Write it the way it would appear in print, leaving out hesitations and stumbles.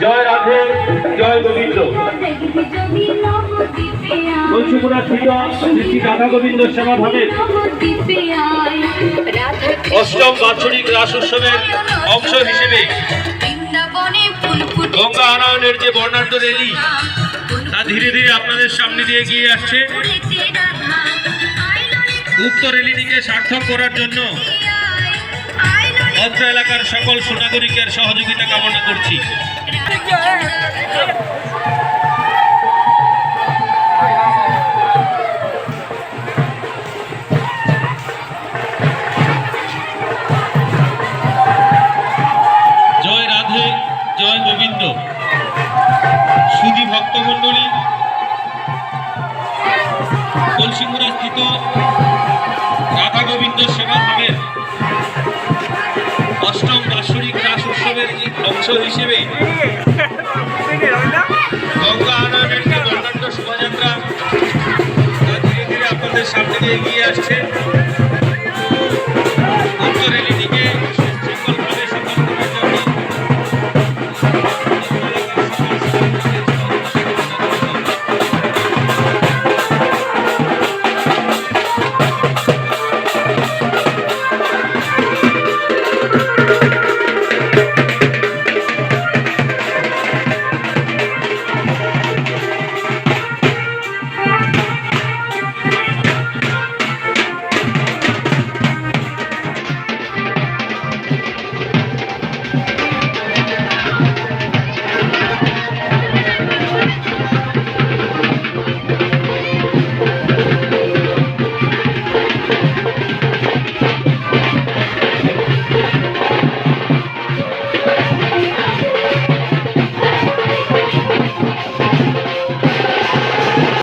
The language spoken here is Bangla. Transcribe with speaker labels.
Speaker 1: জয় রাধে জয় গোবিন্দ। তুলসীপুরা স্থিত শ্রী রাধা গোবিন্দ সেবাধামের অষ্টম বাৎসরিক রাস উৎসবের অংশ হিসেবে গঙ্গা আনয়নের যে বর্ণাঢ্য র্যালি তা ধীরে ধীরে আপনাদের সামনে দিয়ে এগিয়ে আসছে। উক্ত র্যালিটিকে সার্থক করার জন্য অত্র এলাকার সকল সুনাগরিকের সহযোগিতা কামনা করছি। জয় রাধে জয় গোবিন্দ। সুধী ভক্তমণ্ডলী, তুলসীপুরা স্থিত রাধা গোবিন্দ সেবাধামের অষ্টম বাৎসরিক রাস উৎসবের অংশ হিসেবে গঙ্গা আনয়নের যে বর্ণাঢ্য শোভাযাত্রা ধীরে ধীরে আপনাদের সামনে দিয়ে এগিয়ে আসছে। উক্ত র্যালিটিকে সুশৃঙ্খলভাবে সফল করার জন্য